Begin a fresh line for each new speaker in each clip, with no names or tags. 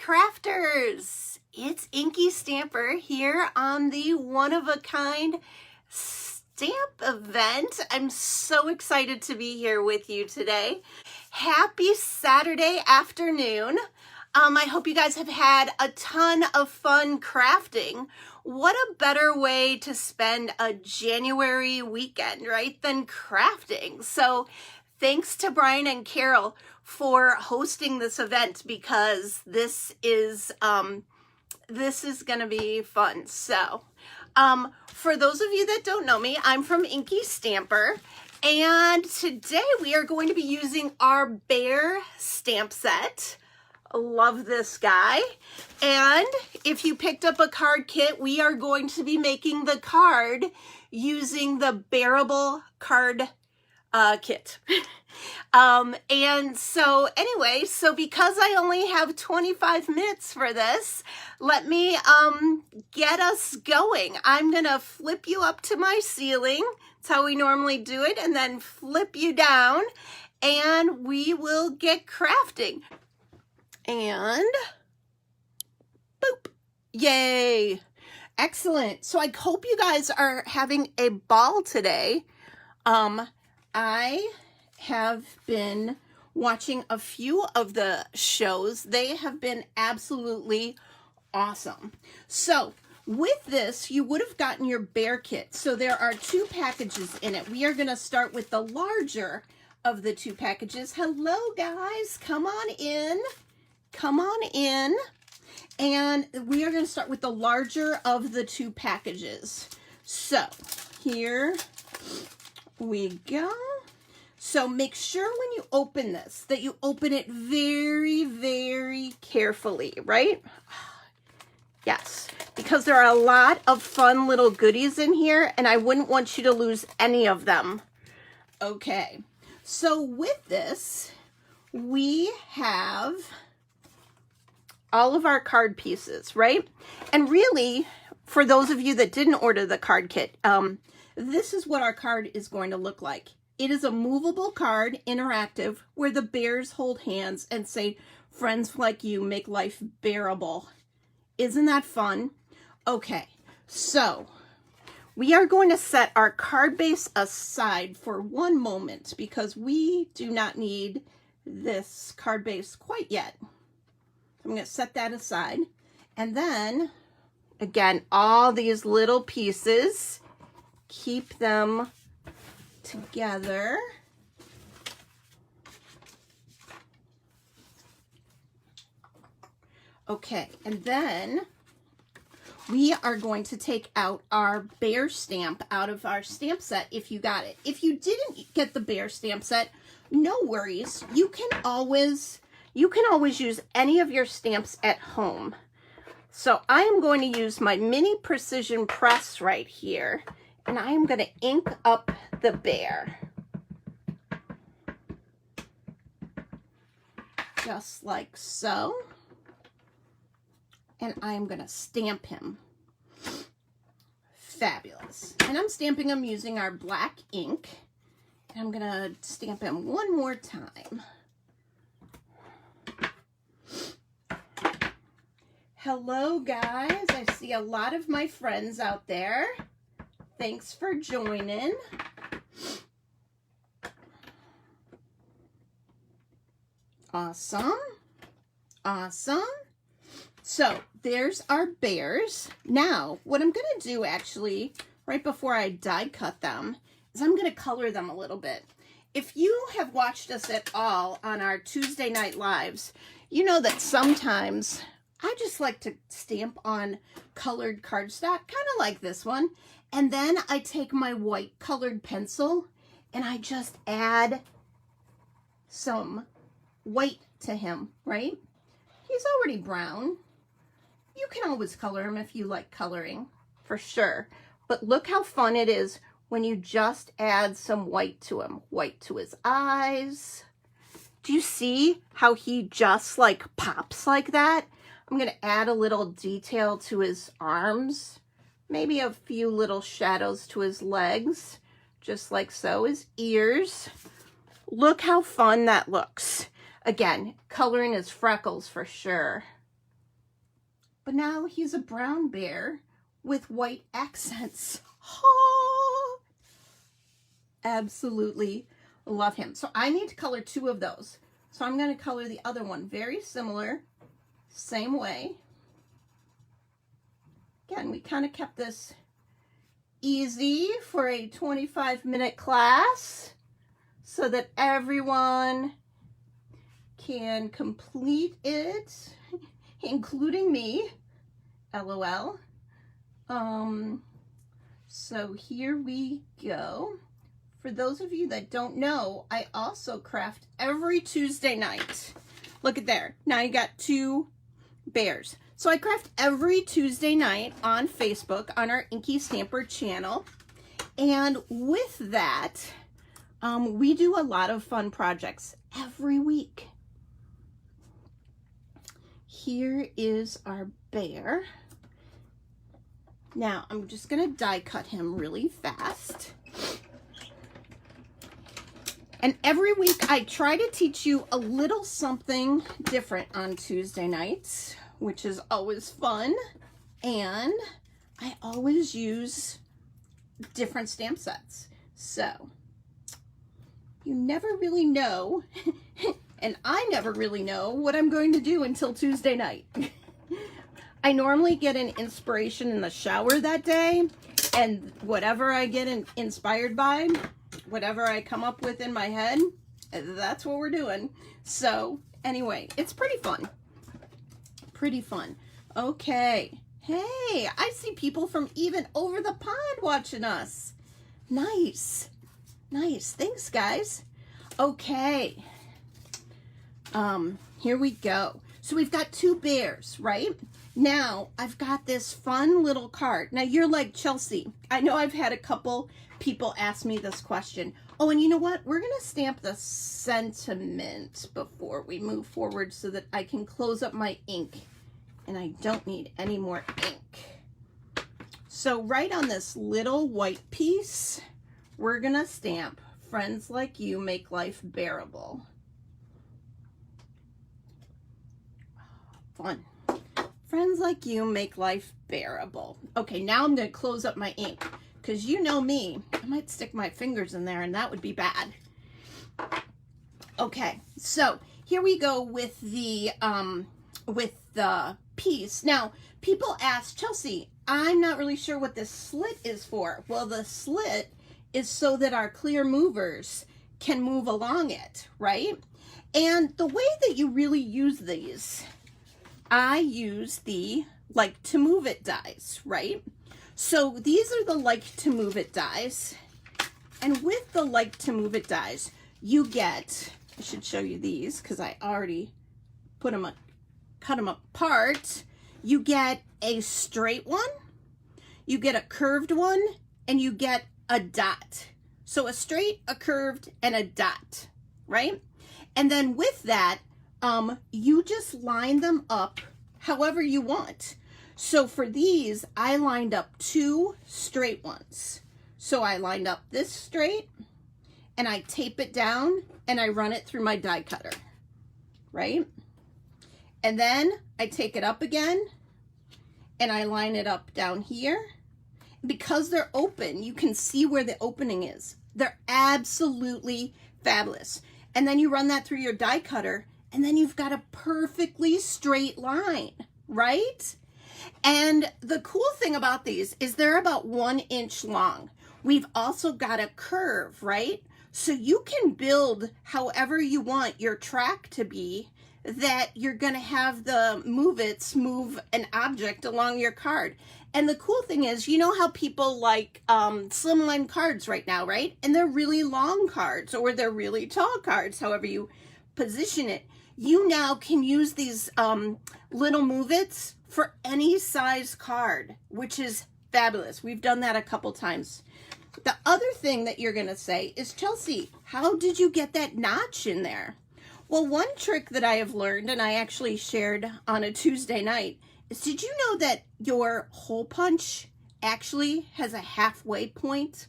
crafters, it's InkyStamper here on the one-of-a-kind stamp event. I'm so excited to be here with you today. Happy Saturday afternoon. I hope you guys have had a ton of fun crafting. What a better way to spend a January weekend, right, than crafting. So thanks to Brian and Carol for hosting this event, because this is going to be fun. So for those of you that don't know me, I'm from InkyStamper, and today we are going to be using our bear stamp set. Love this guy. And if you picked up a card kit, we are going to be making the card using the bearable card kit. And so anyway, so because I only have 25 minutes for this, let me get us going. I'm gonna flip you up to my ceiling. That's how we normally do it, and then flip you down, and we will get crafting. And boop, yay. Excellent. So I hope you guys are having a ball today. I have been watching a few of the shows. They have been absolutely awesome. So with this, you would have gotten your bear kit. So there are 2 packages in it. We are going to start with the larger of the 2 packages. Hello guys, come on in. Come on in. And we are going to start with the larger of the 2 packages. So here we go. So make sure when you open this that you open it very, very carefully, right? Yes, because there are a lot of fun little goodies in here, and I wouldn't want you to lose any of them. Okay, so with this, we have all of our card pieces, right? And really, for those of you that didn't order the card kit, this is what our card is going to look like. It is a movable card, interactive, where the bears hold hands and say, "Friends like you make life bearable." Isn't that fun? Okay, so we are going to set our card base aside for one moment because we do not need this card base quite yet. I'm going to set that aside. And then, again, all these little pieces, keep them together. Okay, and then we are going to take out our bear stamp out of our stamp set if you got it. If you didn't get the bear stamp set, no worries. You can always use any of your stamps at home. So I am going to use my mini precision press right here, and I am going to ink up the bear. Just like so. And I'm going to stamp him. Fabulous. And I'm stamping him using our black ink. And I'm going to stamp him one more time. Hello guys, I see a lot of my friends out there. Thanks for joining. Awesome. Awesome. So there's our bears. Now, what I'm going to do actually, right before I die cut them, is I'm going to color them a little bit. If you have watched us at all on our Tuesday night lives, you know that sometimes I just like to stamp on colored cardstock, kind of like this one. And then I take my white colored pencil and I just add some white to him, right? He's already brown. You can always color him if you like coloring, for sure. But look how fun it is when you just add some white to him. White to his eyes. Do you see how he just like pops like that? I'm going to add a little detail to his arms. Maybe a few little shadows to his legs. Just like so. His ears. Look how fun that looks. Again, coloring his freckles for sure. but now he's a brown bear with white accents. Oh, absolutely love him. So I need to color 2 of those. So I'm going to color the other one very similar, same way. Again, we kind of kept this easy for a 25-minute class so that everyone can complete it, including me, LOL. So here we go. For those of you that don't know, I also craft every Tuesday night. Look at there. Now you got 2 bears. So I craft every Tuesday night on Facebook on our InkyStamper channel. And with that, we do a lot of fun projects every week. Here is our bear. Now I'm just going to die cut him really fast. And every week I try to teach you a little something different on Tuesday nights, which is always fun. And I always use different stamp sets. So you never really know, and I never really know what I'm going to do until Tuesday night. I normally get an inspiration in the shower that day, and whatever I get inspired by, whatever I come up with in my head, that's what we're doing. So anyway, it's pretty fun. Pretty fun. Okay. Hey, I see people from even over the pond watching us. Nice. Nice. Thanks, guys. Okay. Here we go. So we've got 2 bears, right? Now, I've got this fun little card. Now, you're like, Chelsea, I know I've had a couple people ask me this question. Oh, and you know what? We're going to stamp the sentiment before we move forward so that I can close up my ink. And I don't need any more ink. So right on this little white piece, we're going to stamp, friends like you make life bearable. Fun. Friends like you make life bearable. Okay, now I'm going to close up my ink because you know me. I might stick my fingers in there and that would be bad. Okay, so here we go with the piece. Now, people ask, Chelsea, I'm not really sure what this slit is for. Well, the slit is so that our clear movers can move along it, right? And the way that you really use these, I use the like to move it dies, right? So these are the like to move it dies. And with the like to move it dies, you get, I should show you these because I already put them, cut them apart. You get a straight one, you get a curved one, and you get a dot. So a straight, a curved, and a dot, right? And then with that, you just line them up however you want. So for these, I lined up 2 straight ones. So I lined up this straight, and I tape it down, and I run it through my die cutter, right? And then I take it up again, and I line it up down here. Because they're open, you can see where the opening is. They're absolutely fabulous. And then you run that through your die cutter, and then you've got a perfectly straight line, right? And the cool thing about these is they're about 1 inch long. We've also got a curve, right? So you can build however you want your track to be, that you're going to have the move-its move an object along your card. And the cool thing is, you know how people like slimline cards right now, right? And they're really long cards, or they're really tall cards, however you position it. You now can use these little move-its for any size card, which is fabulous. We've done that a couple times. The other thing that you're going to say is, Chelsea, how did you get that notch in there? Well, one trick that I have learned, and I actually shared on a Tuesday night, is did you know that your hole punch actually has a halfway point?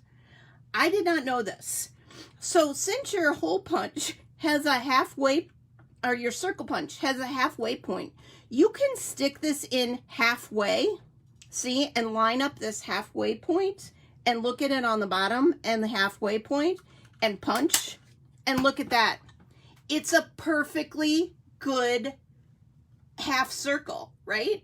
I did not know this. So since your hole punch has a halfway, or your circle punch has a halfway point, You can stick this in halfway, see, and line up this halfway point and look at it on the bottom and the halfway point and punch, and look at that. It's a perfectly good half circle, right?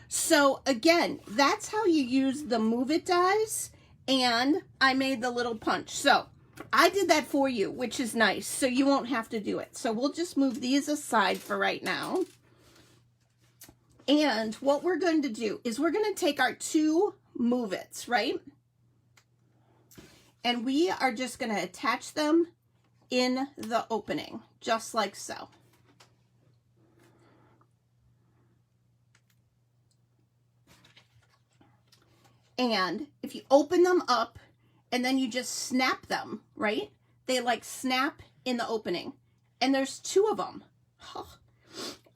So again, that's how you use the Move It dies, and I made the little punch. So I did that for you, which is nice, so you won't have to do it. So we'll just move these aside for right now. And what we're going to do is we're going to take our 2 Move It's, right? And we are just going to attach them in the opening, just like so. And if you open them up and then you just snap them, right? They like snap in the opening. And there's 2 of them.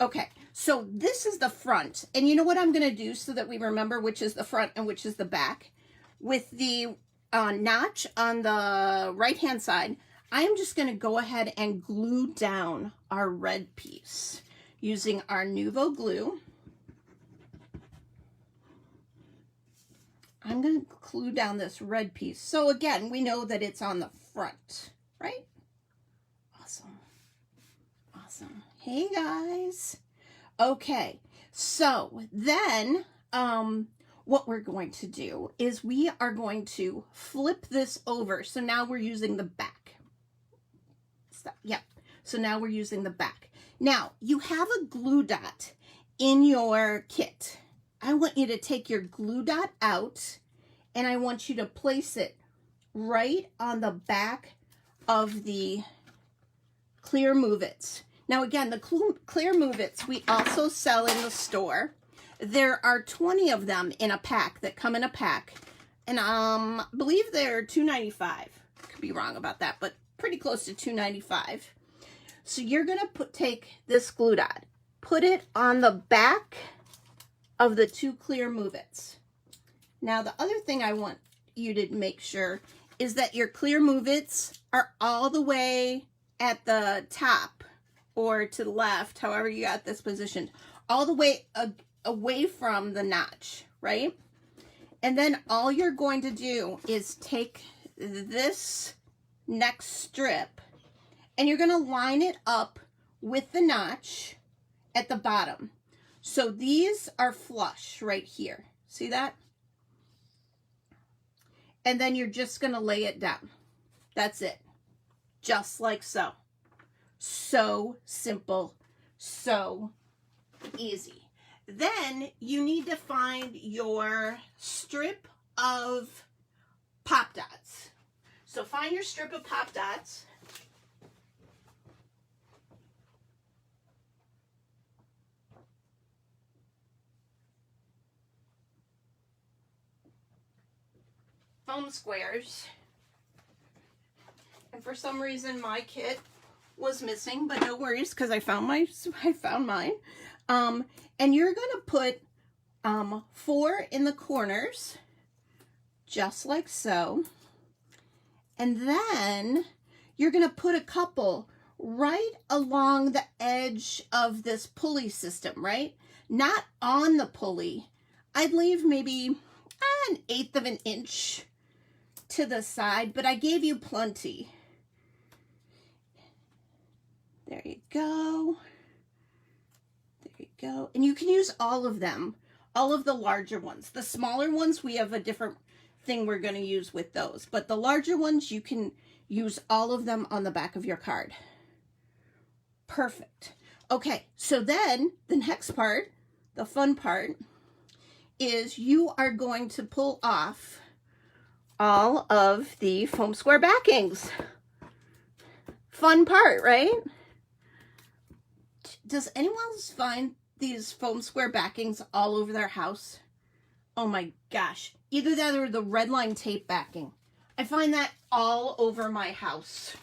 Okay, so this is the front. And you know what I'm going to do so that we remember which is the front and which is the back? With the notch on the right-hand side, I am just going to go ahead and glue down our red piece using our Nuvo glue. I'm going to glue down this red piece. So again, we know that it's on the front, right? Awesome. Awesome. Hey guys. Okay, so then what we're going to do is we are going to flip this over. So now we're using the back. Yep. So now we're using the back. Now you have a glue dot in your kit. I want you to take your glue dot out and I want you to place it right on the back of the clear Move It's. Now again, the clear Move It's we also sell in the store. There are 20 of them in a pack that come in a pack. And I believe they're $2.95. Could be wrong about that, but pretty close to $2.95. So you're going to take this glue dot, put it on the back of the 2 clear Move It's. Now the other thing I want you to make sure is that your clear Move It's are all the way at the top or to the left, however you got this positioned, all the way away from the notch, right? And then all you're going to do is take this next strip and you're going to line it up with the notch at the bottom. So these are flush right here. See that? And then you're just going to lay it down. That's it. Just like so. So simple. So easy. Then you need to find your strip of pop dots. So find your strip of pop dots. Foam squares. And for some reason my kit was missing, but no worries because I found mine. And you're going to put 4 in the corners, just like so. And then you're going to put a couple right along the edge of this pulley system, right? Not on the pulley. I'd leave maybe 1/8 of an inch to the side, but I gave you plenty. There you go. There you go. And you can use all of them, all of the larger ones. The smaller ones, we have a different thing we're going to use with those. But the larger ones, you can use all of them on the back of your card. Perfect. Okay, so then the next part, the fun part, is you are going to pull off all of the foam square backings. Fun part, right? Does anyone else find these foam square backings all over their house? Oh my gosh. Either that or the red line tape backing. I find that all over my house.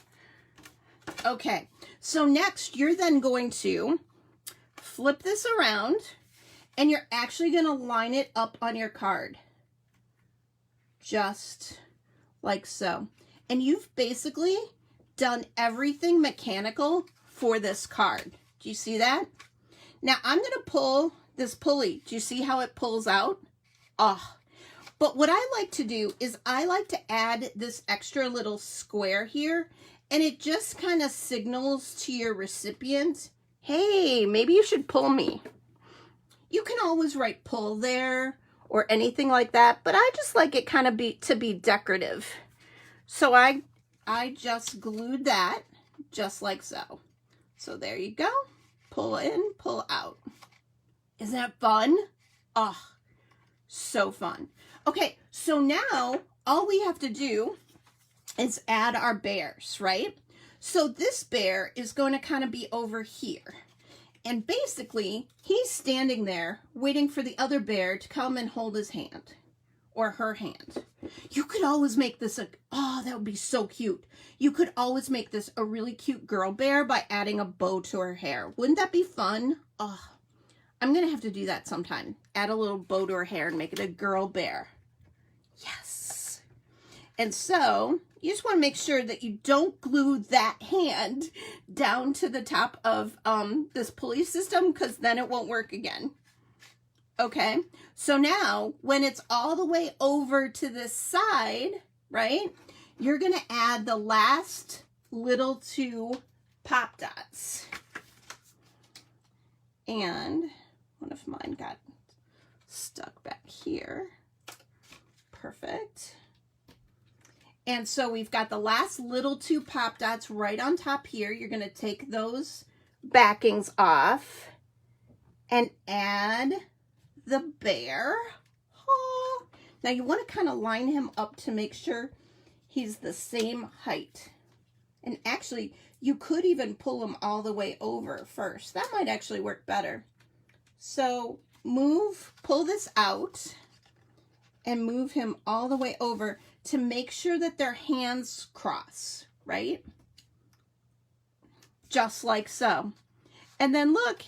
Okay, so next you're then going to flip this around and you're actually going to line it up on your card. Just like so. And you've basically done everything mechanical for this card. Do you see that? Now I'm going to pull this pulley. Do you see how it pulls out? Oh, but what I like to do is I like to add this extra little square here, and it just kind of signals to your recipient, hey, maybe you should pull me. You can always write pull there or anything like that, but I just like it kind of to be decorative. So I just glued that just like so. So there you go. Pull in, pull out. Isn't that fun? Oh, so fun. Okay, so now all we have to do is add our bears, right? So this bear is going to kind of be over here. And basically, he's standing there waiting for the other bear to come and hold his hand or her hand. You could always make this oh, that would be so cute. You could always make this a really cute girl bear by adding a bow to her hair. Wouldn't that be fun? Oh, I'm going to have to do that sometime. Add a little bow to her hair and make it a girl bear. Yes. And so you just want to make sure that you don't glue that hand down to the top of this pulley system, because then it won't work again. Okay, so now when it's all the way over to this side, right, you're going to add the last little 2 pop dots. And one of mine got stuck back here. Perfect. And so we've got the last little 2 pop dots right on top here. You're going to take those backings off and add the bear. Oh. Now you want to kind of line him up to make sure he's the same height. And actually, you could even pull him all the way over first. That might actually work better. So pull this out and move him all the way over to make sure that their hands cross, right? Just like so. And then look,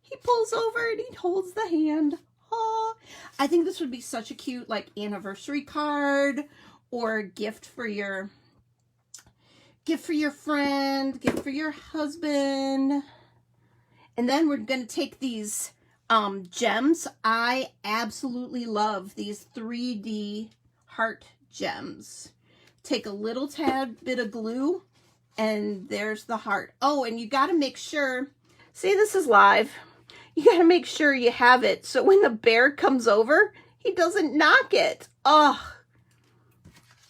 he pulls over and he holds the hand. Oh, I think this would be such a cute like anniversary card or gift for your friend, gift for your husband. And then we're going to take these gems. I absolutely love these 3D heart gems. Take a little tad bit of glue and there's the heart. Oh, and you got to make sure, see, this is live. You got to make sure you have it so when the bear comes over, he doesn't knock it. Oh,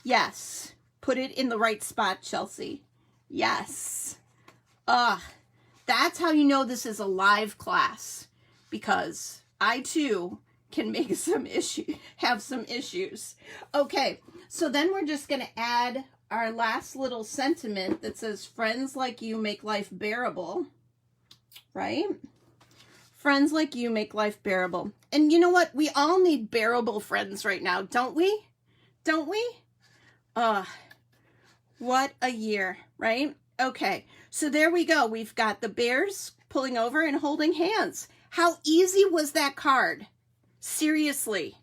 yes. Put it in the right spot, Chelsea. Yes. That's how you know this is a live class, because I too can make have some issues. Okay, so then we're just going to add our last little sentiment that says, friends like you make life bearable, right? Friends like you make life bearable. And you know what? We all need bearable friends right now, don't we? Don't we? What a year, right? Okay, so there we go. We've got the bears pulling over and holding hands. How easy was that card? Seriously.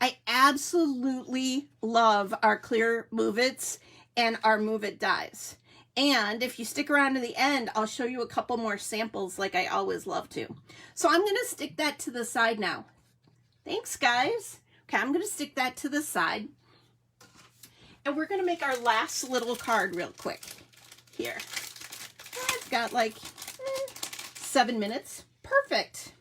I absolutely love our clear move-its and our move-it dies. And if you stick around to the end, I'll show you a couple more samples like I always love to. So I'm going to stick that to the side now. Thanks, guys. Okay, I'm going to stick that to the side. And we're going to make our last little card real quick here. I've got like 7 minutes. Perfect.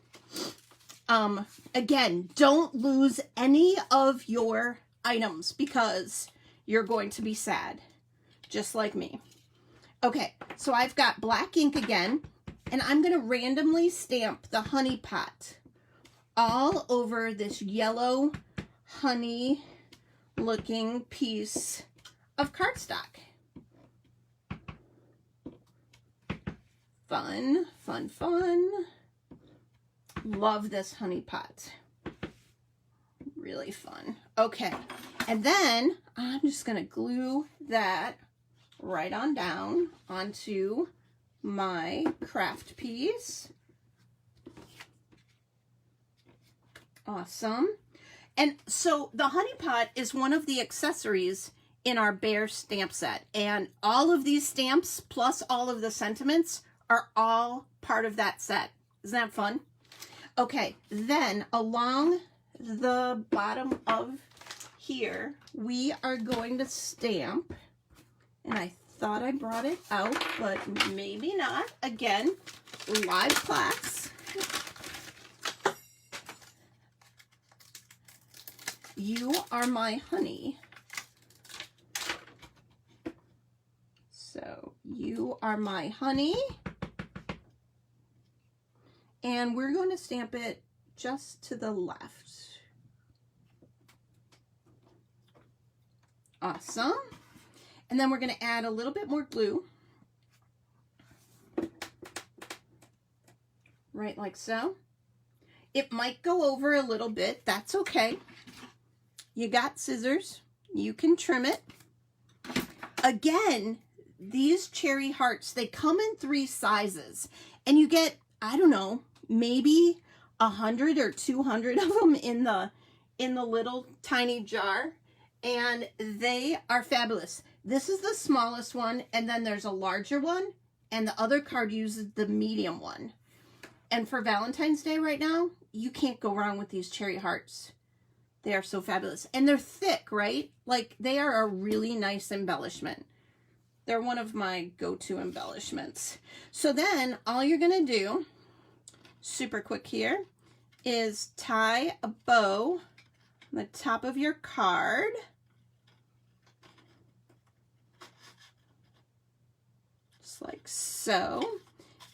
Again, don't lose any of your items because you're going to be sad, just like me. Okay, so I've got black ink again, and I'm going to randomly stamp the honey pot all over this yellow honey looking piece of cardstock. Fun, fun, fun. Love this honey pot. Really fun. Okay, and then I'm just going to glue that right on down onto my craft piece. Awesome. And so the honey pot is one of the accessories in our bear stamp set. And all of these stamps plus all of the sentiments are all part of that set. Isn't that fun? Okay, then along the bottom of here, we are going to stamp, and I thought I brought it out, but maybe not. Again, live plaques. You are my honey. So, you are my honey. And we're going to stamp it just to the left. Awesome. And then we're going to add a little bit more glue. Right like so. It might go over a little bit. That's okay. You got scissors. You can trim it. Again, these cherry hearts, they come in 3 sizes. And you get, I don't know, maybe 100 or 200 of them in the little tiny jar. And they are fabulous. This is the smallest one, and then there's a larger one, and the other card uses the medium one. And for Valentine's Day right now, you can't go wrong with these cherry hearts. They are so fabulous. And they're thick, right? Like, they are a really nice embellishment. They're one of my go-to embellishments. So then, all you're going to do, super quick here, is tie a bow on the top of your card. Just like so.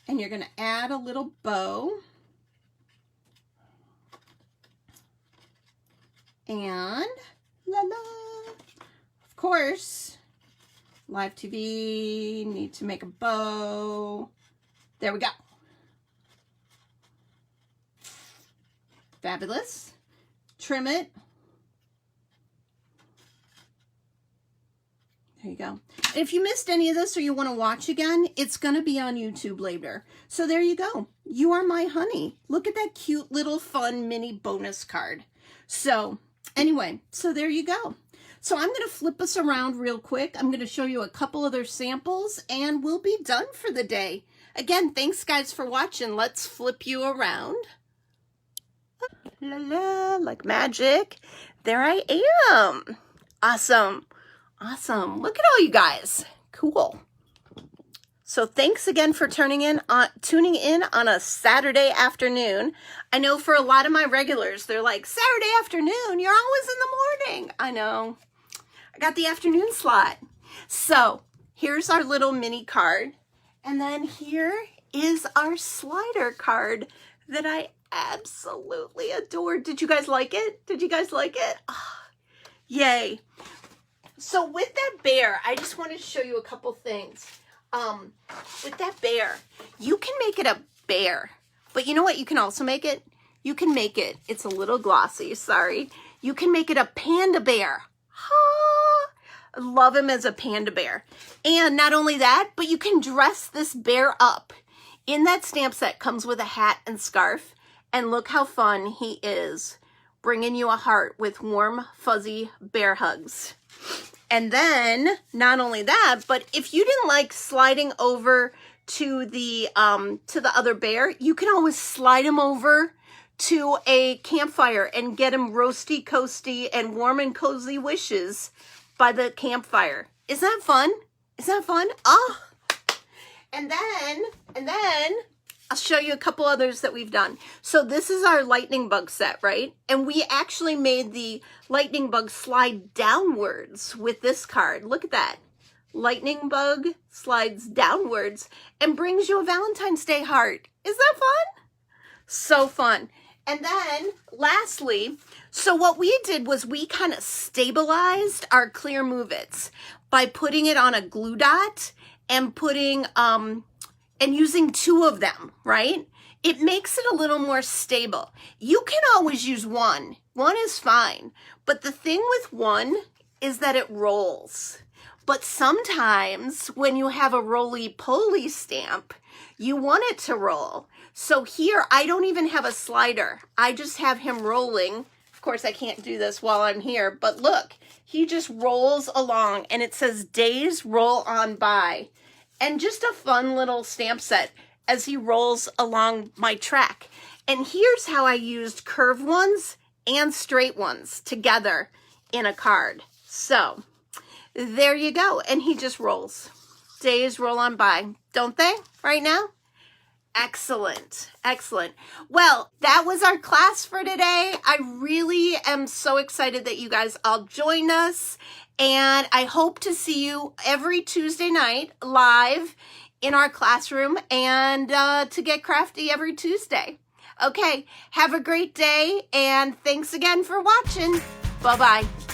And you're going to add a little bow. And la la. Of course, live TV, need to make a bow. There we go. Fabulous. Trim it. There you go. And if you missed any of this or you want to watch again, it's going to be on YouTube later. So there you go. You are my honey. Look at that cute little fun mini bonus card. So anyway, so there you go. So I'm going to flip us around real quick. I'm going to show you a couple other samples and we'll be done for the day. Again, thanks guys for watching. Let's flip you around. La la, like magic. There I am. Awesome. Awesome. Look at all you guys. Cool. So thanks again for tuning in on a Saturday afternoon. I know for a lot of my regulars, they're like, Saturday afternoon, you're always in the morning. I know. I got the afternoon slot. So here's our little mini card. And then here is our slider card that I absolutely adored. Did you guys like it? Did you guys like it? Oh, yay. So with that bear, I just wanted to show you a couple things. With that bear, you can make it a bear, but you know what you can also make it? You can make it, it's a little glossy, sorry. You can make it a panda bear. I love him as a panda bear. And not only that, but you can dress this bear up. In that stamp set comes with a hat and scarf. And look how fun he is, bringing you a heart with warm, fuzzy bear hugs. And then, not only that, but if you didn't like sliding over to the other bear, you can always slide him over to a campfire and get him roasty, coasty, and warm and cozy wishes by the campfire. Isn't that fun? Isn't that fun? Oh! And then, I'll show you a couple others that we've done. So this is our lightning bug set, right? And we actually made the lightning bug slide downwards with this card. Look at that. Lightning bug slides downwards and brings you a Valentine's Day heart. Is that fun? So fun. And then lastly, so what we did was we kind of stabilized our clear move-its by putting it on a glue dot and putting, and using 2 of them, right? It makes it a little more stable. You can always use 1. 1 is fine. But the thing with 1 is that it rolls. But sometimes when you have a roly-poly stamp, you want it to roll. So here, I don't even have a slider. I just have him rolling. Of course, I can't do this while I'm here, but look, he just rolls along and it says days roll on by. And just a fun little stamp set. as he rolls along my track. And here's how I used curved ones and straight ones together in a card. So there you go. And he just rolls. Days roll on by, don't they, right now? Excellent. Excellent. Well, that was our class for today. I really am so excited that you guys all joined us. And I hope to see you every Tuesday night live in our classroom and to get crafty every Tuesday. Okay, have a great day. And thanks again for watching. Bye-bye.